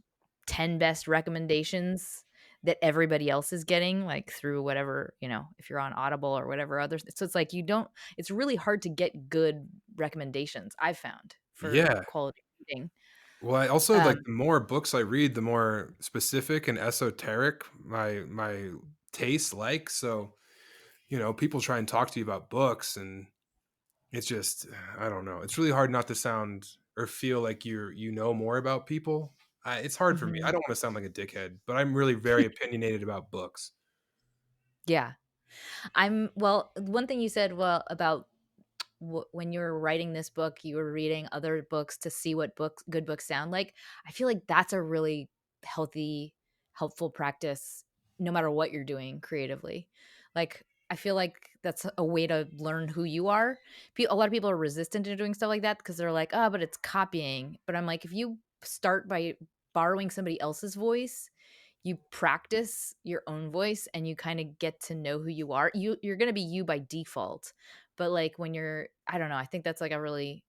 A: 10 best recommendations that everybody else is getting, like through whatever, if you're on Audible or whatever others. So it's like it's really hard to get good recommendations, I've found, for
B: Yeah.
A: quality reading.
B: Well, I also like
A: Um,
B: the more books I read, the more specific and esoteric my tastes like. So, you know, people try and talk to you about books and it's just I don't know. It's really hard not to sound or feel like you know more about people. It's hard for me. I
A: mhm.
B: don't want to sound like a dickhead, but I'm really very opinionated about books.
A: Yeah. One thing you said, about when you were writing this book, you were reading other books to see what good books sound like. I feel like that's a really healthy, helpful practice no matter what you're doing creatively. Like, I feel like that's a way to learn who you are. A lot of people are resistant to doing stuff like that because they're like, "Oh, but it's copying." But I'm like, if you start by borrowing somebody else's voice, you practice your own voice and you kind of get to know who you are. You're going to be you by default. But like when you're I don't know, I think that's like a really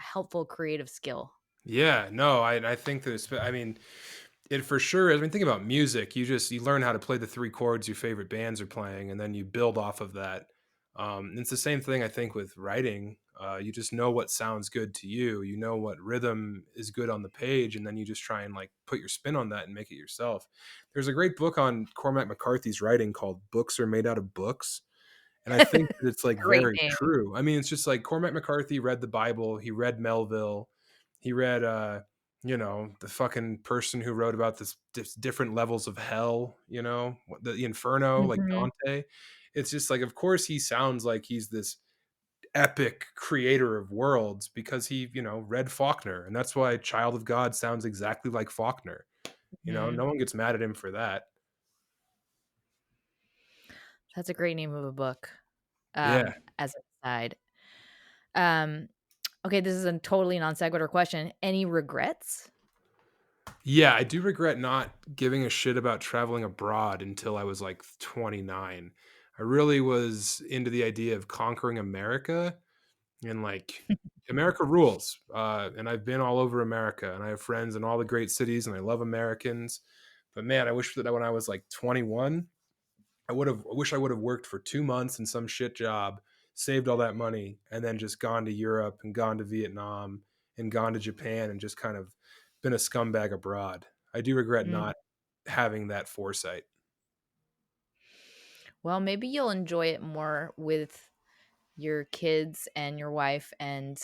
A: helpful creative skill.
B: Yeah, no, I think that I mean, it for sure. I mean, think about music. You learn how to play the 3 chords your favorite bands are playing, and then you build off of that. And it's the same thing I think with writing. You just know what sounds good to you. You know what rhythm is good on the page, and then you just try and like put your spin on that and make it yourself. There's a great book on Cormac McCarthy's writing called "Books Are Made Out of Books." And I think that it's, like,
A: Great
B: very
A: name.
B: true. I mean, it's just like Cormac McCarthy read the Bible, he read Melville, he read, you know, the fucking person who wrote about this different levels of hell, you know, the Inferno, like
A: Mhm.
B: Dante. It's just like, of course, he sounds like he's this epic creator of worlds because he, read Faulkner, and that's why Child of God sounds exactly like Faulkner.
A: Mhm.
B: No one gets mad at him for that.
A: That's a great name of a book,
B: Yeah.
A: as an aside. Um, okay, this is a totally non sequitur question. Any regrets?
B: Yeah, I do regret not giving a shit about traveling abroad until I was like 29. I really was into the idea of conquering America and like America rules. And I've been all over America and I have friends in all the great cities and I love Americans. But man, I wish that when I was like 21, I wish I would have worked for 2 months in some shit job, saved all that money, and then just gone to Europe and gone to Vietnam and gone to Japan and just kind of been a scumbag abroad. I do regret
A: Mm.
B: not having that foresight.
A: Well, maybe you'll enjoy it more with your kids and your wife and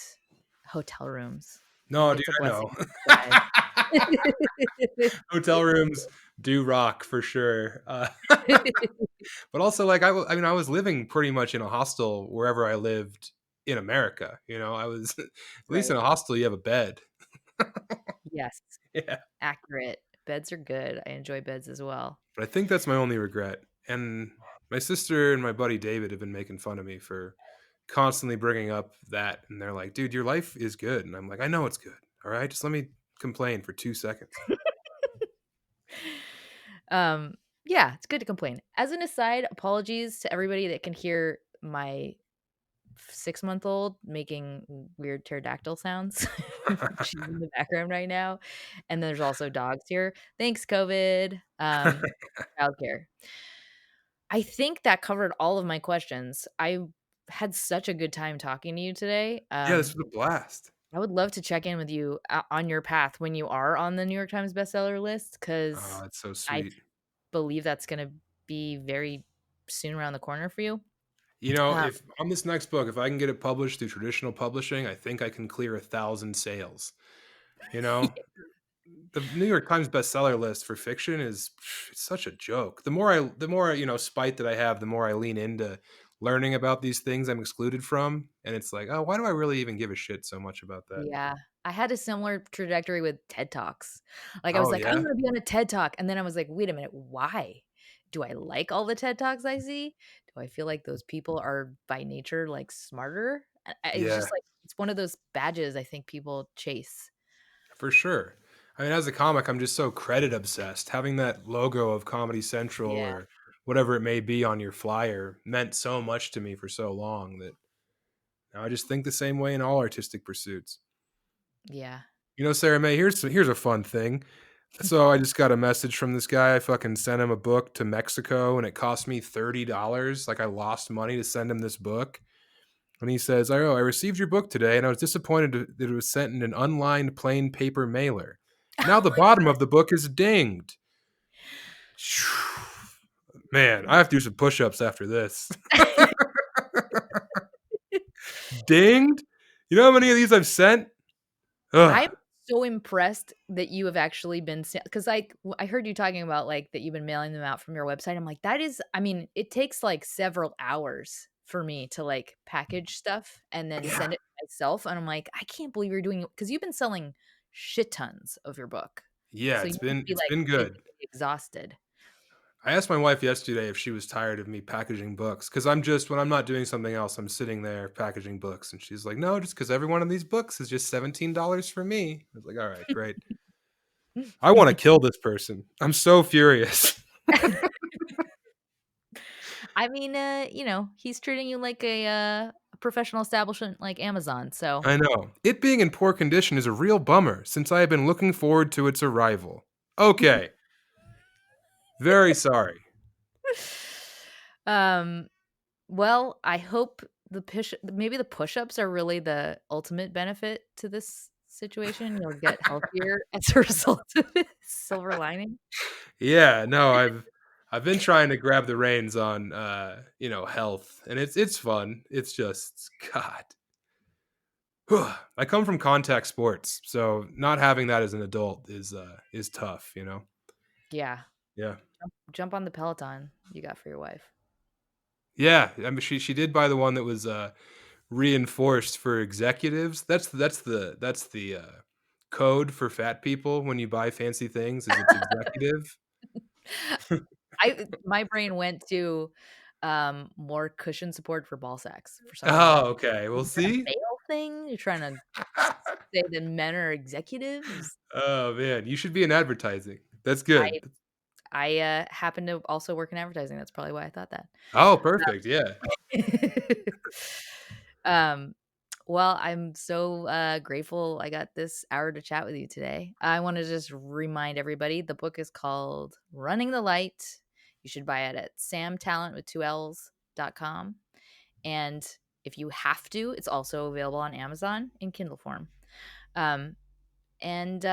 A: hotel rooms. I
B: No,
A: think
B: dude,
A: it's a
B: I know.
A: blessing in disguise.
B: Hotel rooms do rock for sure. But also, like, I mean, I was living pretty much in a hostel wherever I lived in America. I was at least in
A: Right.
B: a hostel, you have a bed.
A: Yes,
B: Yeah.
A: accurate. Beds are good. I enjoy beds as well.
B: But I think that's my only regret. And my sister and my buddy David have been making fun of me for constantly bringing up that. And they're like, dude, your life is good. And I'm like, I know it's good. All right. Just let me complain for 2 seconds.
A: Um, yeah, it's good to complain. As an aside, apologies to everybody that can hear my 6-month-old making weird pterodactyl sounds. She's in the background right now, and there's also dogs here. Thanks, COVID. Childcare. I think that covered all of my questions. I had such a good time talking to you today.
B: Yeah, this was a blast.
A: I would love to check in with you on your path when you are on the New York Times bestseller list
B: Oh,
A: because
B: it's so
A: I
B: sweet.
A: believe that's gonna be very soon around the corner for you. Um,
B: If on this next book, if I can get it published through traditional publishing, I think I can clear 1,000 sales. You know, the New York Times bestseller list for fiction is it's such a joke. The more spite that I have, the more I lean into learning about these things I'm excluded from, and it's like, oh, why do I really even give a shit so much about that?
A: yeah, I had a similar trajectory with TED Talks. Like, I was
B: Oh
A: like, "I
B: yeah,
A: wanna be on a TED Talk," and then I was like, "Wait a minute, why? Do I like all the TED Talks I see? Do I feel like those people are by nature, like, smarter?" It's
B: yeah,
A: just like it's one of those badges I think people chase.
B: for sure. I mean, as a comic, I'm just so credit obsessed. Having that logo of Comedy Central
A: Yeah,
B: or whatever it may be on your flyer meant so much to me for so long that now I just think the same way in all artistic pursuits.
A: yeah.
B: Sarah May, here's a fun thing. So I just got a message from this guy. I fucking sent him a book to Mexico and it cost me $30. Like I lost money to send him this book. And he says, "Oh, I received your book today and I was disappointed that it was sent in an unlined plain paper mailer. Now the bottom of the book is dinged." Man, I have to do some push-ups after this. Dinged? You know how many of these I've sent?
A: I'm
B: Ugh.
A: so impressed that you have actually been because I heard you talking about, like, that you've been mailing them out from your website. I'm like, that is I mean, it takes, like, several hours for me to, like, package stuff and then
B: Yeah.
A: send it myself, and I'm like, "I can't believe you're doing it because 'cause you've been selling shit tons of your book.
B: Yeah,
A: So
B: it's
A: you must
B: been
A: be,
B: it's
A: like,
B: been good.
A: physically exhausted."
B: I asked my wife yesterday if she was tired of me packaging books because when I'm not doing something else, I'm sitting there packaging books. And she's like, no, just because every one of these books is just $17 for me. I was like, all right, great. I want to kill this person. I'm so furious.
A: I mean, he's treating you like a professional establishment like Amazon, so
B: I know. It being in poor condition is a real bummer since I have been looking forward to its arrival. Okay, very sorry.
A: Um, well, I hope maybe the push-ups are really the ultimate benefit to this situation. You'll get healthier as a result of it. Silver lining.
B: Yeah, no, I've been trying to grab the reins on health and it's fun. It's just God. I come from contact sports, so not having that as an adult is tough.
A: Yeah.
B: Yeah.
A: Jump on the Peloton you got for your wife.
B: Yeah, I mean she did buy the one that was reinforced for executives. That's the code for fat people when you buy fancy things is it's executive.
A: My brain went to, more cushion support for ball sacks for some reason.
B: Oh, okay. Well,
A: Is that a
B: see?
A: male thing? You're trying to say that men are executives?
B: Oh, man, you should be in advertising. That's
A: I
B: good.
A: happen to also work in advertising, that's probably why I thought that.
B: Oh, perfect, yeah.
A: Um, well, I'm so, grateful I got this hour to chat with you today. I wanna just remind everybody, the book is called Running the Light. You should buy it at samtalent with 2 Ls.com, and if you have to, it's also available on Amazon in Kindle form. Um, and,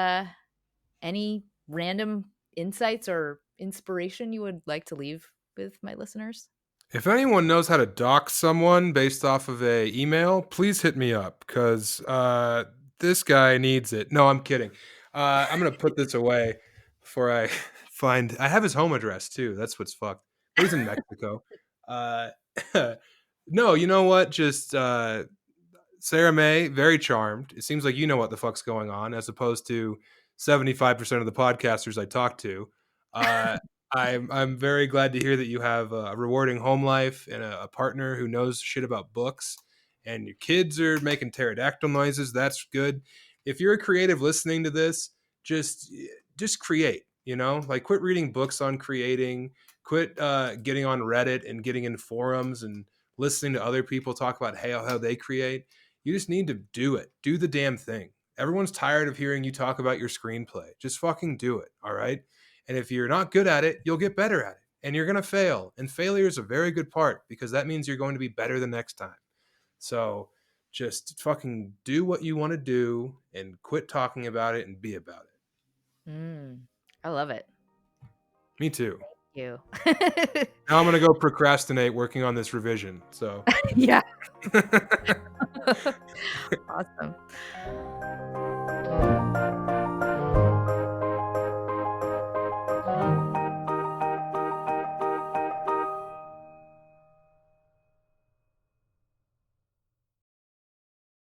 A: any random insights or inspiration you would like to leave with my listeners?
B: If anyone knows how to dox someone based off of a email, please hit me up because this guy needs it. No, I'm kidding. I'm gonna put this away before I find. I have his home address too. That's what's fucked. But he's in Mexico. Uh, no, you know what? Just Sarah May, very charmed. It seems like you know what the fuck's going on, as opposed to 75% of the podcasters I talk to. Uh, I'm very glad to hear that you have a rewarding home life and a partner who knows shit about books, and your kids are making pterodactyl noises. That's good. If you're a creative listening to this, just just create. You know, like quit reading books on creating. Quit getting on Reddit and getting in forums and listening to other people talk about how they create. You just need to do it. Do the damn thing. Everyone's tired of hearing you talk about your screenplay. Just fucking do it. All right. And if you're not good at it, you'll get better at it. And you're going to fail. And failure is a very good part because that means you're going to be better the next time. So just fucking do what you want to do and quit talking about it and be about it.
A: Mm, I love it.
B: Me too.
A: You.
B: Now I'm going to go procrastinate working on this revision. So
A: Yeah. Awesome.